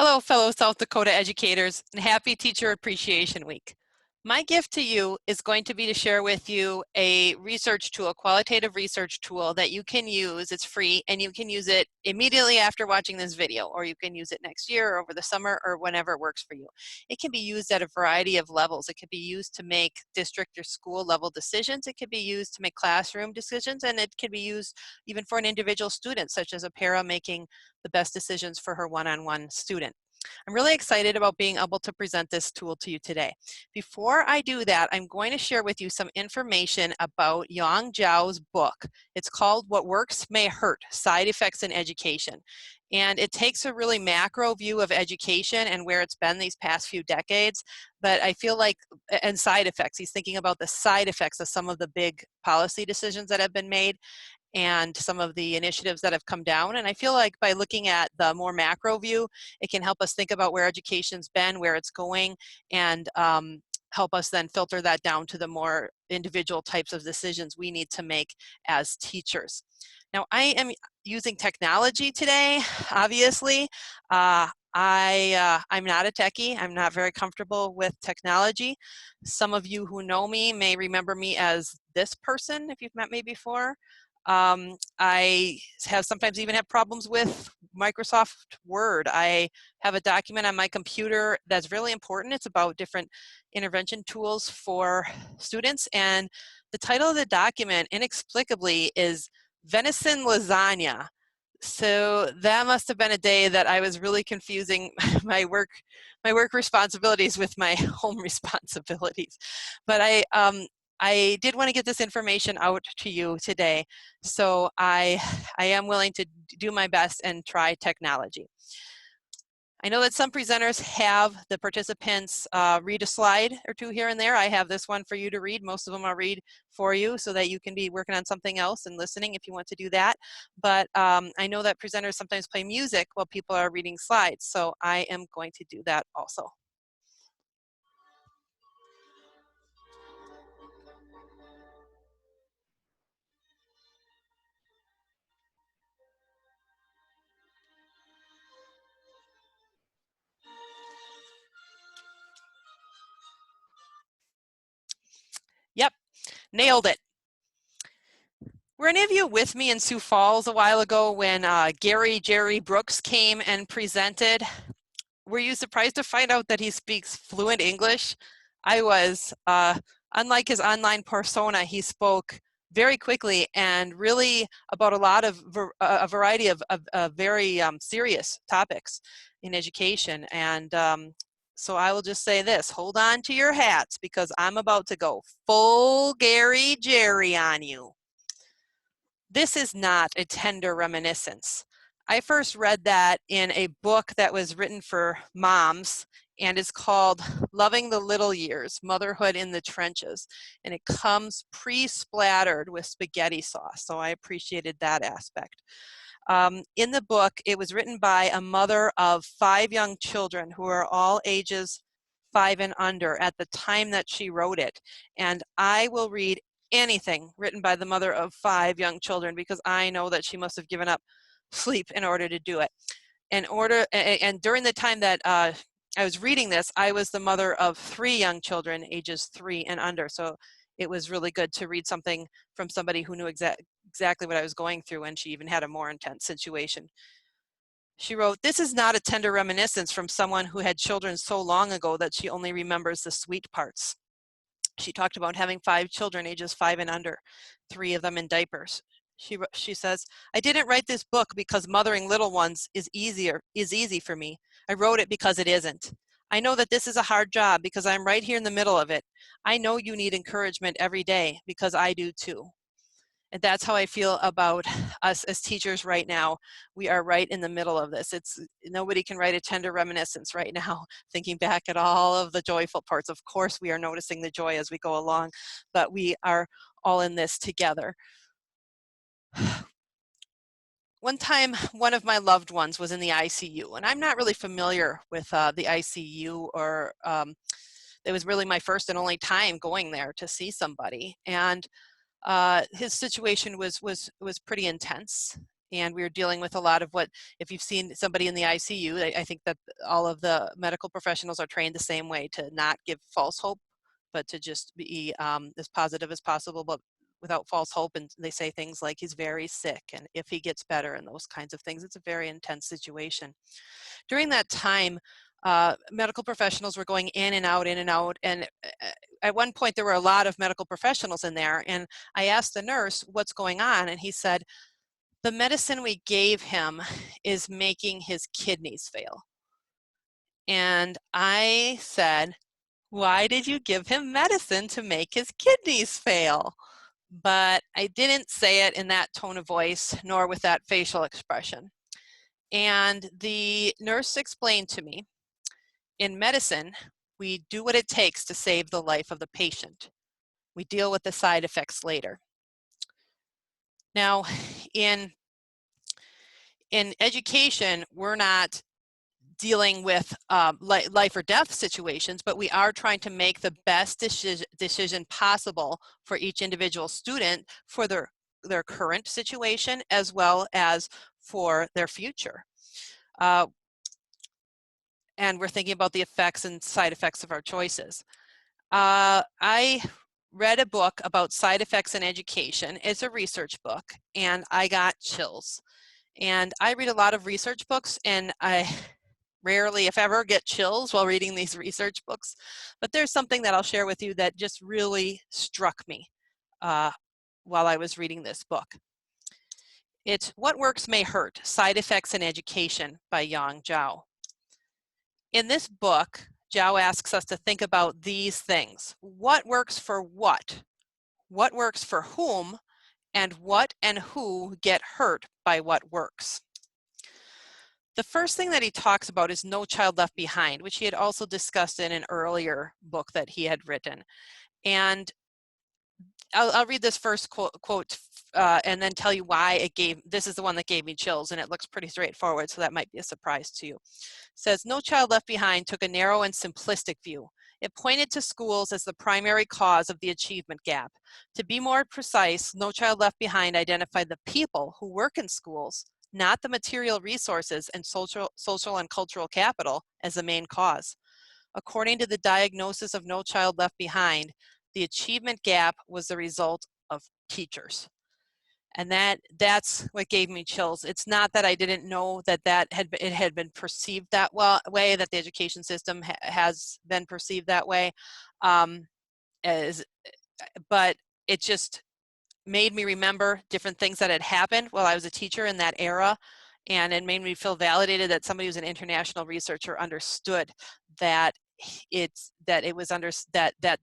Hello, fellow South Dakota educators, and happy Teacher Appreciation Week. My gift to you is going to be to share with you a research tool, a qualitative research tool that you can use. It's free, and you can use it immediately after watching this video, or you can use it next year or over the summer or whenever it works for you. It can be used at a variety of levels. It can be used to make district or school level decisions. It can be used to make classroom decisions, and it can be used even for an individual student, such as a para making the best decisions for her one-on-one student. I'm really excited about being able to present this tool to you today. Before I do that, I'm going to share with you some information about Yang Zhao's book. It's called What Works May Hurt, Side Effects in Education. And it takes a really macro view of education and where it's been these past few decades, but I feel like, and side effects, he's thinking about the side effects of some of the big policy decisions that have been made and some of the initiatives that have come down. And I feel like by looking at the more macro view, it can help us think about where education's been, where it's going, and help us then filter that down to the more individual types of decisions we need to make as teachers. Now, I am using technology today, obviously. I'm not a techie. I'm not very comfortable with technology. Some of you who know me may remember me as this person if you've met me before. I have sometimes even have problems with Microsoft Word. I have a document on my computer that's really important. It's about different intervention tools for students, and the title of the document inexplicably is Venison Lasagna. So that must have been a day that I was really confusing my work responsibilities with my home responsibilities. But I did want to get this information out to you today, so I am willing to do my best and try technology. I know that some presenters have the participants read a slide or two here and there. I have this one for you to read. Most of them I'll read for you so that you can be working on something else and listening if you want to do that. But I know that presenters sometimes play music while people are reading slides, so I am going to do that also. Yep, nailed it. Were any of you with me in Sioux Falls a while ago when Gary Jerry Brooks came and presented? Were you surprised to find out that he speaks fluent English? I was. Unlike his online persona, he spoke very quickly and really about a lot of a variety of very serious topics in education. And so I will just say this, hold on to your hats because I'm about to go full Gary Jerry on you. This is not a tender reminiscence. I first read that in a book that was written for moms and is called Loving the Little Years, Motherhood in the Trenches. And it comes pre-splattered with spaghetti sauce, so I appreciated that aspect. In the book, it was written by a mother of 5 young children who are all ages 5 and under at the time that she wrote it. And I will read anything written by the mother of 5 young children because I know that she must have given up sleep in order to do it. And during the time that I was reading this, I was the mother of 3 young children, ages 3 and under. So it was really good to read something from somebody who knew exactly what I was going through, and she even had a more intense situation. She wrote, "This is not a tender reminiscence from someone who had children so long ago that she only remembers the sweet parts." She talked about having 5 children ages 5 and under, 3 of them in diapers. She says, "I didn't write this book because mothering little ones is easy for me. I wrote it because it isn't. I know that this is a hard job because I'm right here in the middle of it. I know you need encouragement every day because I do too." And that's how I feel about us as teachers right now. We are right in the middle of this. Nobody can write a tender reminiscence right now, thinking back at all of the joyful parts. Of course, we are noticing the joy as we go along, but we are all in this together. One time, one of my loved ones was in the ICU, and I'm not really familiar with the ICU, or it was really my first and only time going there to see somebody. And his situation was pretty intense, And we were dealing with a lot of what, if you've seen somebody in the ICU, I think that all of the medical professionals are trained the same way, to not give false hope, but to just be as positive as possible, but without false hope. And they say things like, he's very sick, and if he gets better, and those kinds of things. It's a very intense situation. During that time, medical professionals were going in and out, and at one point there were a lot of medical professionals in there, and I asked the nurse, what's going on? And he said, the medicine we gave him is making his kidneys fail. And I said, why did you give him medicine to make his kidneys fail? But I didn't say it in that tone of voice, nor with that facial expression. And the nurse explained to me, in medicine, we do what it takes to save the life of the patient. We deal with the side effects later. Now, in education, we're not dealing with life or death situations, but we are trying to make the best decision possible for each individual student for their current situation, as well as for their future. And we're thinking about the effects and side effects of our choices. I read a book about side effects in education. It's a research book, and I got chills. And I read a lot of research books, and I rarely, if ever, get chills while reading these research books. But there's something that I'll share with you that just really struck me while I was reading this book. It's What Works May Hurt, Side Effects in Education by Yang Zhao. In this book, Zhao asks us to think about these things. What works for what? What works for whom? And what and who get hurt by what works? The first thing that he talks about is No Child Left Behind, which he had also discussed in an earlier book that he had written. And I'll read this first quote and then tell you why this is the one that gave me chills, and it looks pretty straightforward, so that might be a surprise to you. It says, No Child Left Behind took a narrow and simplistic view. It pointed to schools as the primary cause of the achievement gap. To be more precise, No Child Left Behind identified the people who work in schools, not the material resources and social and cultural capital, as the main cause. According to the diagnosis of No Child Left Behind, the achievement gap was the result of teachers. And that's what gave me chills. It's not that I didn't know that it had been perceived that way, that the education system has been perceived that way, but it just made me remember different things that had happened while I was a teacher in that era, and it made me feel validated that somebody who's an international researcher understood that that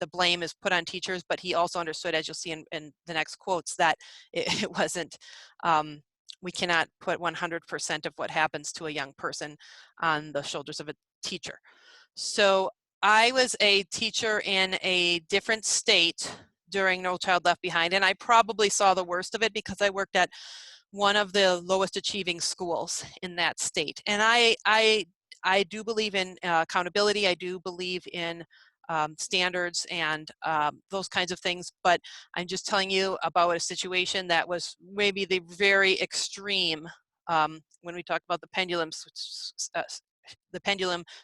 the blame is put on teachers, but he also understood, as you'll see in the next quotes, that it wasn't, we cannot put 100% of what happens to a young person on the shoulders of a teacher. So I was a teacher in a different state during No Child Left Behind, and I probably saw the worst of it because I worked at one of the lowest achieving schools in that state. And I do believe in accountability. I do believe in standards and those kinds of things, but I'm just telling you about a situation that was maybe the very extreme when we talk about the pendulum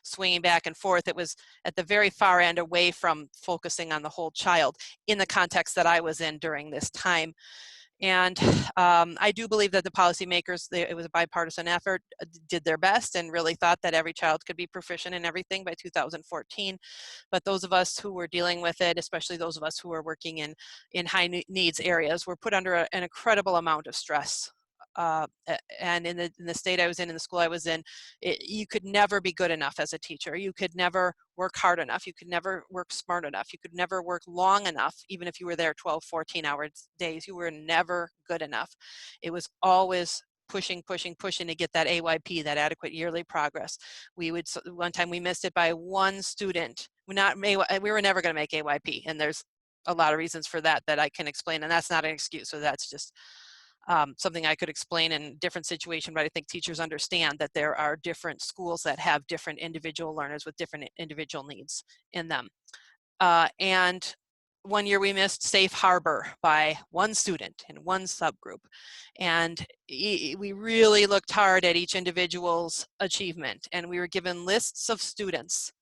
swinging back and forth. It was at the very far end, away from focusing on the whole child in the context that I was in during this time. And I do believe that the policymakers, it was a bipartisan effort, did their best and really thought that every child could be proficient in everything by 2014. But those of us who were dealing with it, especially those of us who were working in high needs areas, were put under an incredible amount of stress. And in the state I was in the school I was in, you could never be good enough as a teacher. You could never work hard enough. You could never work smart enough. You could never work long enough. Even if you were there 12, 14-hour days, you were never good enough. It was always pushing to get that AYP, that adequate yearly progress. One time we missed it by one student. We were never going to make AYP, and there's a lot of reasons for that I can explain, and that's not an excuse. So that's just something I could explain in a different situation, but I think teachers understand that there are different schools that have different individual learners with different individual needs in them. And one year we missed Safe Harbor by one student in one subgroup. And we really looked hard at each individual's achievement, and we were given lists of students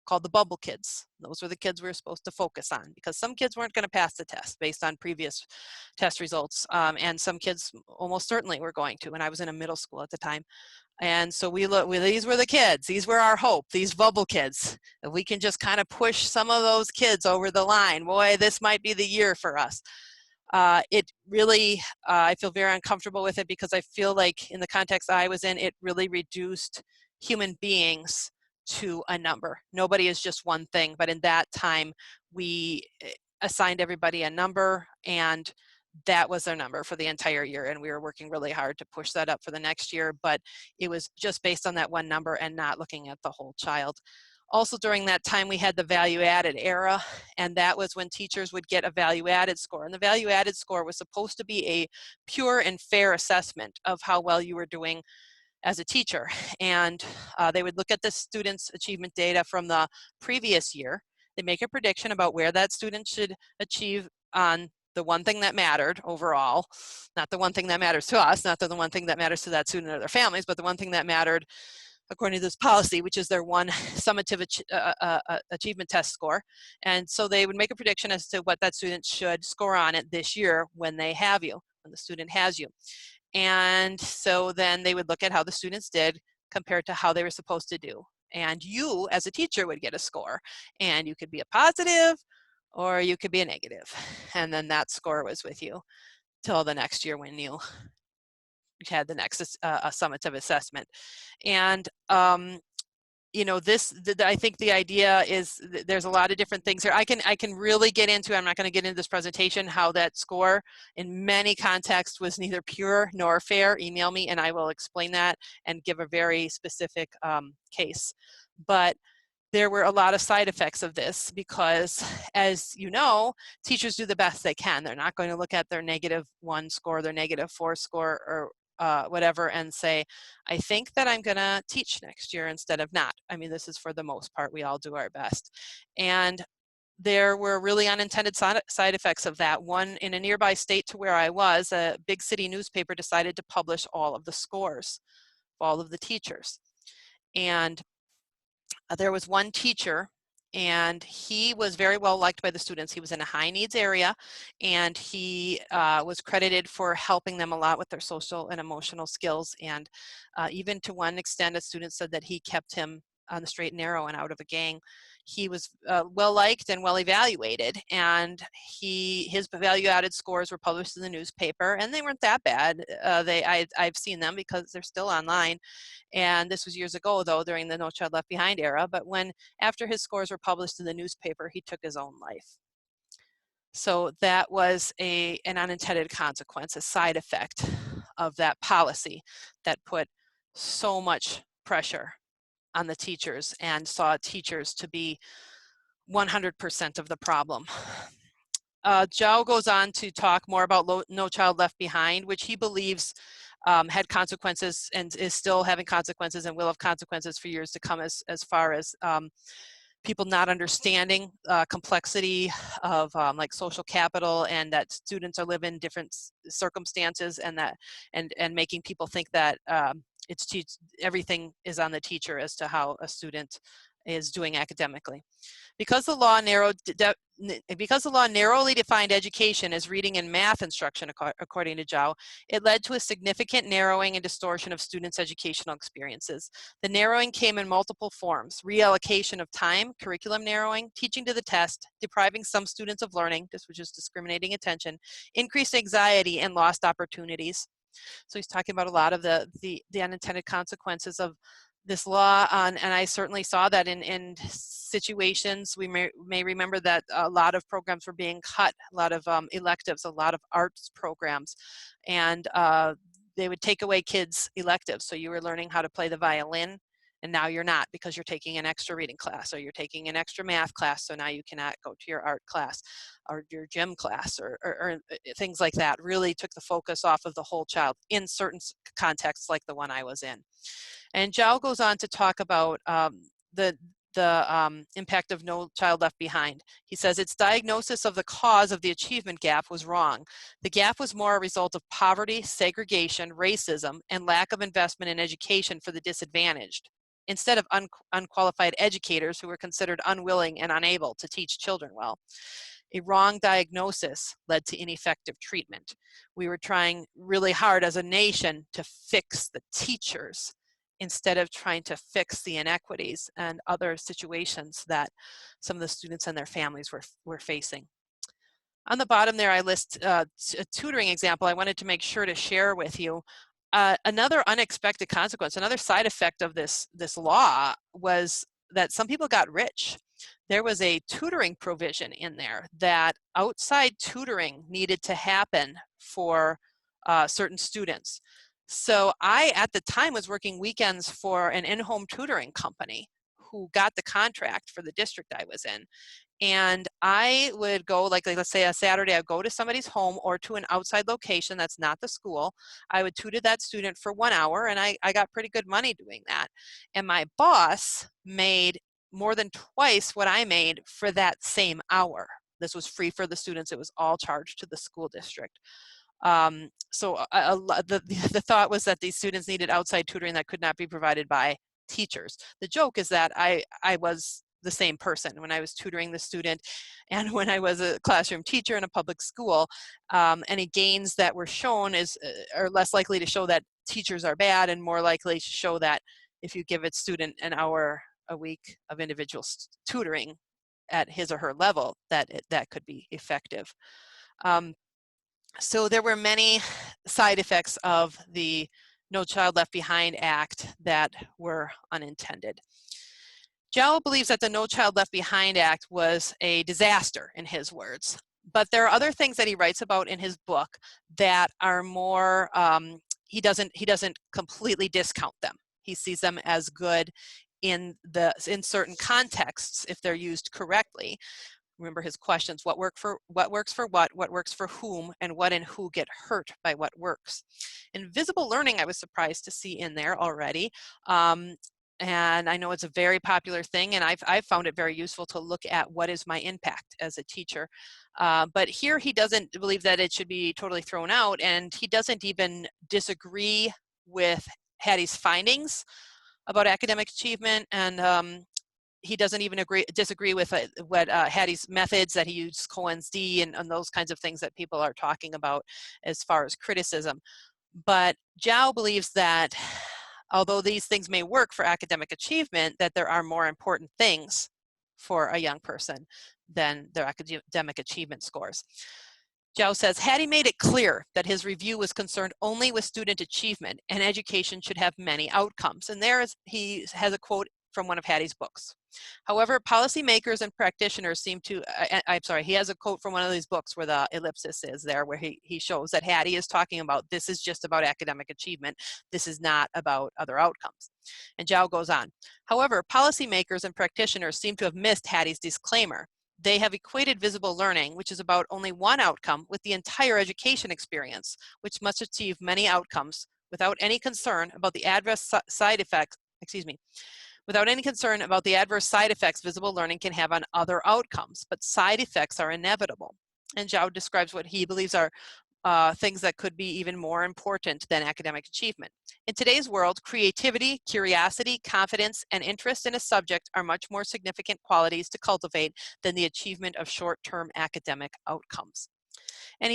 called the bubble kids. Those were the kids we were supposed to focus on, because some kids weren't going to pass the test based on previous test results, and some kids almost certainly were going to, and I was in a middle school at the time. And so these were the kids, these were our hope, these bubble kids. If we can just kind of push some of those kids over the line, boy, this might be the year for us. It really, I feel very uncomfortable with it, because I feel like in the context I was in, it really reduced human beings to a number. Nobody is just one thing, but in that time, we assigned everybody a number, and that was their number for the entire year, and we were working really hard to push that up for the next year, but it was just based on that one number and not looking at the whole child. Also during that time, we had the value-added era, and that was when teachers would get a value-added score. And the value-added score was supposed to be a pure and fair assessment of how well you were doing as a teacher. And they would look at the student's achievement data from the previous year. They make a prediction about where that student should achieve on the one thing that mattered overall, not the one thing that matters to us, not the one thing that matters to that student or their families, but the one thing that mattered according to this policy, which is their one summative achievement test score. And so they would make a prediction as to what that student should score on it this year when they have you, when the student has you. And so then they would look at how the students did compared to how they were supposed to do. And you, as a teacher, would get a score. And you could be a positive or you could be a negative. And then that score was with you till the next year when you had the next summative assessment. And you know, I think the idea is there's a lot of different things here. I can really get into, I'm not going to get into this presentation, how that score in many contexts was neither pure nor fair. Email me and I will explain that and give a very specific case. But there were a lot of side effects of this, because as you know, teachers do the best they can. They're not going to look at their -1 score, their -4 score, or whatever, and say, I think that I'm gonna teach next year instead of not. I mean, this is for the most part, we all do our best. And there were really unintended side effects of that. One, in a nearby state to where I was, a big city newspaper decided to publish all of the scores of all of the teachers. And there was one teacher, and he was very well liked by the students. He was in a high needs area, and he was credited for helping them a lot with their social and emotional skills. And even to one extent, a student said that he kept him on the straight and narrow and out of a gang. He was well liked and well evaluated, and his value added scores were published in the newspaper, and they weren't that bad. I've seen them because they're still online. And this was years ago, though, during the No Child Left Behind era. But after his scores were published in the newspaper, he took his own life. So that was an unintended consequence, a side effect of that policy that put so much pressure on the teachers and saw teachers to be 100% of the problem. Zhao goes on to talk more about No Child Left Behind, which he believes had consequences and is still having consequences and will have consequences for years to come, as far as people not understanding complexity of like social capital, and that students are living in different circumstances, and that and making people think that everything is on the teacher as to how a student is doing academically. Because the law narrowly defined education as reading and math instruction, according to Zhao, it led to a significant narrowing and distortion of students' educational experiences. The narrowing came in multiple forms: reallocation of time, curriculum narrowing, teaching to the test, depriving some students of learning, this was just discriminating attention, increased anxiety, and lost opportunities. So he's talking about a lot of the unintended consequences of this law, and I certainly saw that in situations. We may remember that a lot of programs were being cut, a lot of electives, a lot of arts programs, and they would take away kids' electives. So you were learning how to play the violin, and now you're not, because you're taking an extra reading class, or you're taking an extra math class, so now you cannot go to your art class or your gym class, or things like that. Really took the focus off of the whole child in certain contexts like the one I was in. And Zhao goes on to talk about the impact of No Child Left Behind. He says its diagnosis of the cause of the achievement gap was wrong. The gap was more a result of poverty, segregation, racism, and lack of investment in education for the disadvantaged, instead of unqualified educators who were considered unwilling and unable to teach children well. A wrong diagnosis led to ineffective treatment. We were trying really hard as a nation to fix the teachers instead of trying to fix the inequities and other situations that some of the students and their families were facing. On the bottom there, I list a tutoring example I wanted to make sure to share with you. Another unexpected consequence, another side effect of this law was that some people got rich. There was a tutoring provision in there that outside tutoring needed to happen for certain students. So I, at the time, was working weekends for an in-home tutoring company who got the contract for the district I was in. And I would go, like let's say a Saturday, I'd go to somebody's home or to an outside location that's not the school. I would tutor that student for 1 hour, and I got pretty good money doing that. And my boss made more than twice what I made for that same hour. This was free for the students. It was all charged to the school district. So the thought was that these students needed outside tutoring that could not be provided by teachers. The joke is that I was the same person when I was tutoring the student and when I was a classroom teacher in a public school. Any gains that were shown are less likely to show that teachers are bad and more likely to show that if you give a student an hour a week of individual tutoring at his or her level, that could be effective. So there were many side effects of the No Child Left Behind Act that were unintended. Jowl believes that the No Child Left Behind Act was a disaster, in his words, but there are other things that he writes about in his book that are more, he doesn't completely discount them. He sees them as good in certain contexts if they're used correctly. Remember his questions: what works for what works for whom, and what and who get hurt by what works. Invisible learning I was surprised to see in there already. And I know it's a very popular thing, and I've found it very useful to look at what is my impact as a teacher. But here he doesn't believe that it should be totally thrown out, and he doesn't even disagree with Hattie's findings about academic achievement, and he doesn't even disagree with what Hattie's methods that he used, Cohen's D, and those kinds of things that people are talking about as far as criticism. But Jowl believes that although these things may work for academic achievement, that there are more important things for a young person than their academic achievement scores. Jowl says, Hattie made it clear that his review was concerned only with student achievement, and education should have many outcomes. And he has a quote from one of Hattie's books. However, policymakers and practitioners seem to, he has a quote from one of these books where the ellipsis is there, where he shows that Hattie is talking about, this is just about academic achievement. This is not about other outcomes. And Jowl goes on. However, policymakers and practitioners seem to have missed Hattie's disclaimer. They have equated visible learning, which is about only one outcome, with the entire education experience, which must achieve many outcomes without any concern about the adverse side effects, without any concern about the adverse side effects visible learning can have on other outcomes, but side effects are inevitable. And Jowl describes what he believes are things that could be even more important than academic achievement. In today's world, creativity, curiosity, confidence, and interest in a subject are much more significant qualities to cultivate than the achievement of short-term academic outcomes. And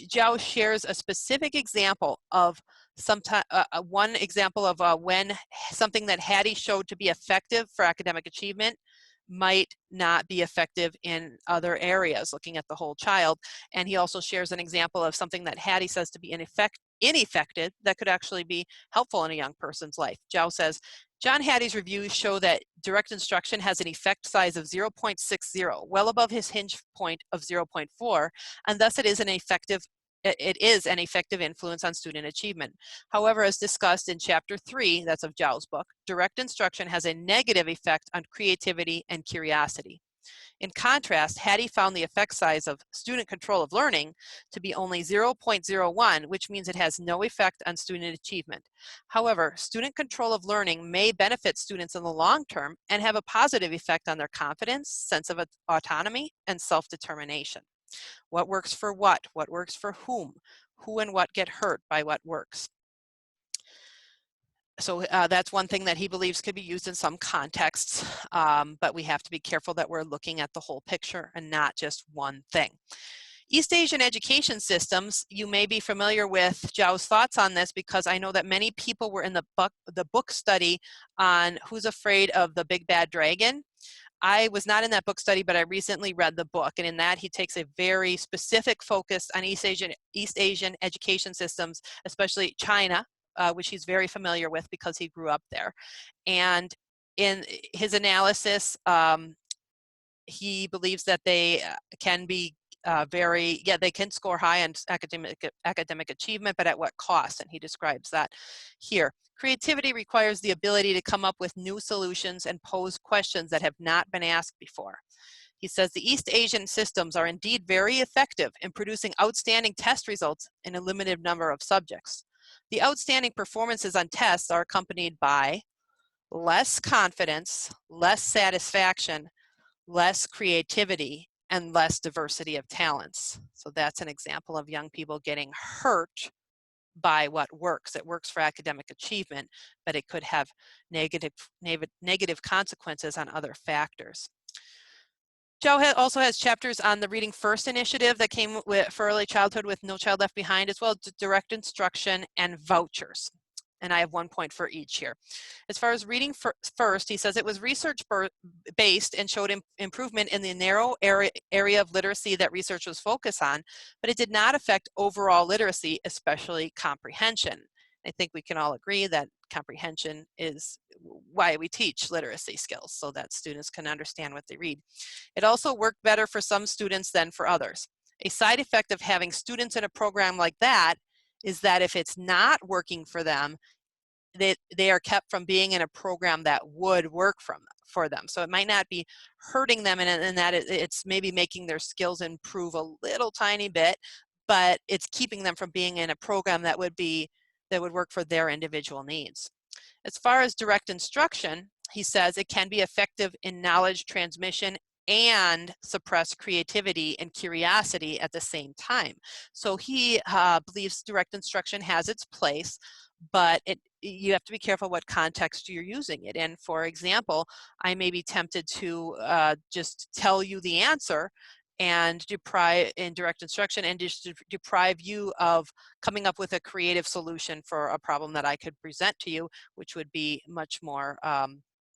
Jowl shares a specific example of one example of when something that Hattie showed to be effective for academic achievement might not be effective in other areas, looking at the whole child. And he also shares an example of something that Hattie says to be ineffective that could actually be helpful in a young person's life. Jowl says, John Hattie's reviews show that direct instruction has an effect size of 0.60, well above his hinge point of 0.4, and thus it is an effective influence on student achievement. However, as discussed in chapter 3, that's of Jowl's book, direct instruction has a negative effect on creativity and curiosity. In contrast, Hattie found the effect size of student control of learning to be only 0.01, which means it has no effect on student achievement. However, student control of learning may benefit students in the long term and have a positive effect on their confidence, sense of autonomy, and self-determination. What works for what? What works for whom? Who and what get hurt by what works? So that's one thing that he believes could be used in some contexts, but we have to be careful that we're looking at the whole picture and not just one thing. East Asian education systems, you may be familiar with Zhao's thoughts on this because I know that many people were in the book study on Who's Afraid of the Big Bad Dragon. I was not in that book study, but I recently read the book, and in that he takes a very specific focus on East Asian education systems, especially China, which he's very familiar with because he grew up there. And in his analysis, he believes that they can be they can score high on academic achievement, but at what cost? And he describes that here. Creativity requires the ability to come up with new solutions and pose questions that have not been asked before. He says the East Asian systems are indeed very effective in producing outstanding test results in a limited number of subjects. The outstanding performances on tests are accompanied by less confidence, less satisfaction, less creativity, and less diversity of talents. So that's an example of young people getting hurt by what works. It works for academic achievement, but it could have negative consequences on other factors. Zhao also has chapters on the Reading First initiative that came for early childhood with No Child Left Behind, as well as direct instruction and vouchers. And I have 1 point for each here. As far as Reading First, he says it was research-based and showed improvement in the narrow area of literacy that research was focused on, but it did not affect overall literacy, especially comprehension. I think we can all agree that comprehension is why we teach literacy skills, so that students can understand what they read. It also worked better for some students than for others. A side effect of having students in a program like that is that if it's not working for them, they are kept from being in a program that would work for them. So it might not be hurting them in that it's maybe making their skills improve a little tiny bit, but it's keeping them from being in a program that would work for their individual needs. As far as direct instruction, he says it can be effective in knowledge transmission and suppress creativity and curiosity at the same time. So he believes direct instruction has its place, but you have to be careful what context you're using it in. For example, I may be tempted to just tell you the answer and in direct instruction and just deprive you of coming up with a creative solution for a problem that I could present to you, which would be much more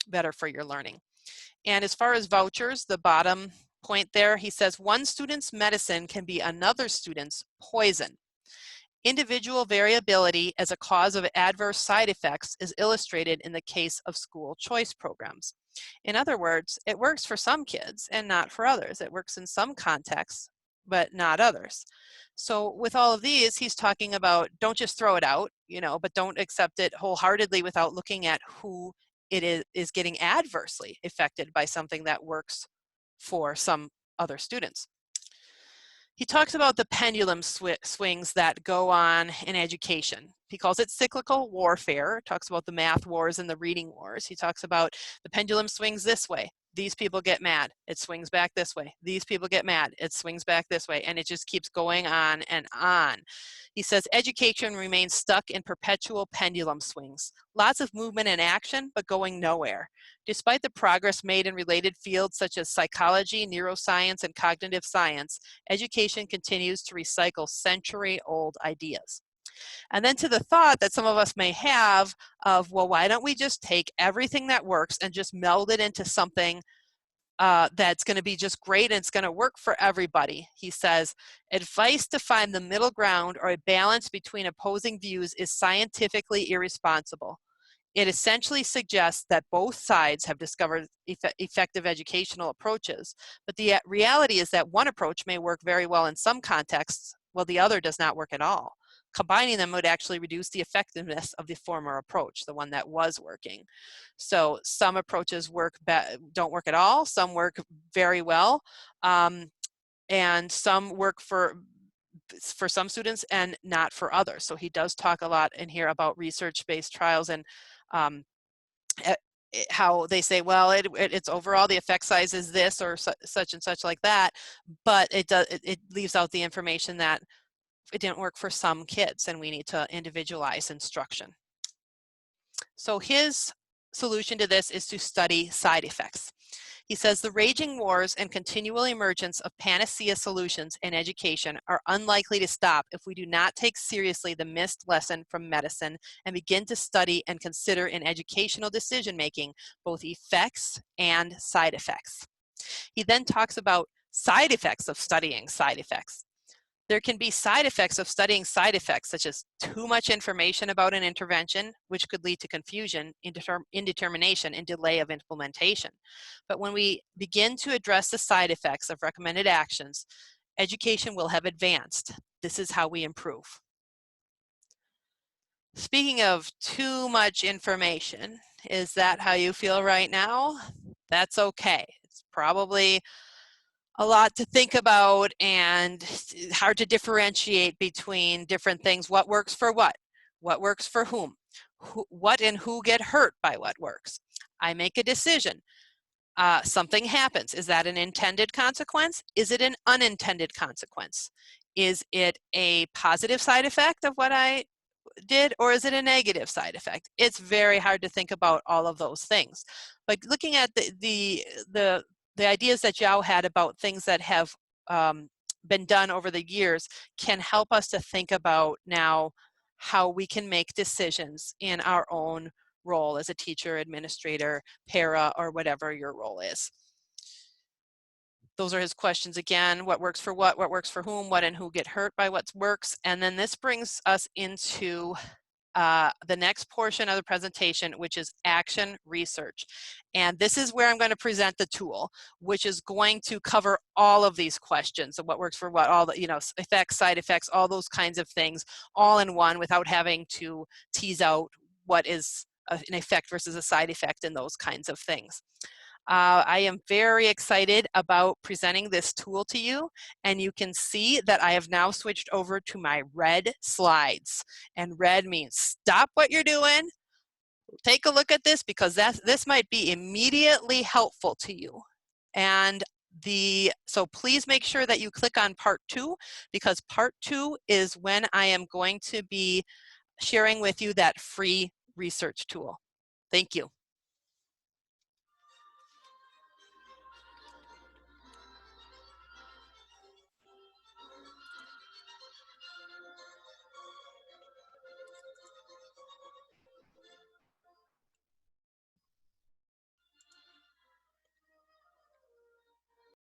better for your learning. And as far as vouchers, the bottom point there, he says one student's medicine can be another student's poison. Individual variability as a cause of adverse side effects is illustrated in the case of school choice programs. In other words, it works for some kids and not for others. It works in some contexts, but not others. So with all of these, he's talking about don't just throw it out, but don't accept it wholeheartedly without looking at who it is getting adversely affected by something that works for some other students. He talks about the pendulum swings that go on in education. He calls it cyclical warfare, talks about the math wars and the reading wars. He talks about the pendulum swings this way. These people get mad, it swings back this way. These people get mad, it swings back this way. And it just keeps going on and on. He says education remains stuck in perpetual pendulum swings. Lots of movement and action, but going nowhere. Despite the progress made in related fields such as psychology, neuroscience, and cognitive science, education continues to recycle century-old ideas. And then to the thought that some of us may have of, well, why don't we just take everything that works and just meld it into something that's going to be just great and it's going to work for everybody. He says, advice to find the middle ground or a balance between opposing views is scientifically irresponsible. It essentially suggests that both sides have discovered effective educational approaches, but the reality is that one approach may work very well in some contexts, while the other does not work at all. combining them would actually reduce the effectiveness of the former approach, the one that was working. So some approaches don't work at all, some work very well, and some work for some students and not for others. So he does talk a lot in here about research-based trials and how they say, well, it's overall the effect size is this or such and such like that, but it leaves out the information that it didn't work for some kids and we need to individualize instruction. So his solution to this is to study side effects. He says the raging wars and continual emergence of panacea solutions in education are unlikely to stop if we do not take seriously the missed lesson from medicine and begin to study and consider in educational decision-making both effects and side effects. He then talks about side effects of studying side effects. There can be side effects of studying side effects, such as too much information about an intervention, which could lead to confusion, indetermination, and delay of implementation. But when we begin to address the side effects of recommended actions, education will have advanced. This is how we improve. Speaking of too much information, is that how you feel right now? That's okay. It's probably a lot to think about and hard to differentiate between different things. What works for what works for whom, what and who get hurt by what works. I make a decision. Something happens. Is that an intended consequence? Is it an unintended consequence? Is it a positive side effect of what I did, or is it a negative side effect? It's very hard to think about all of those things. But looking at the ideas that Yao had about things that have been done over the years can help us to think about now how we can make decisions in our own role as a teacher, administrator, para, or whatever your role is. Those are his questions again. What works for what works for whom, what and who get hurt by what works. And then this brings us into the next portion of the presentation, which is action research. And this is where I'm going to present the tool, which is going to cover all of these questions of what works for what, all the, effects, side effects, all those kinds of things, all in one without having to tease out what is an effect versus a side effect and those kinds of things. I am very excited about presenting this tool to you, and you can see that I have now switched over to my red slides. And red means stop what you're doing, take a look at this, because this might be immediately helpful to you. And so please make sure that you click on part 2, because part 2 is when I am going to be sharing with you that free research tool. Thank you.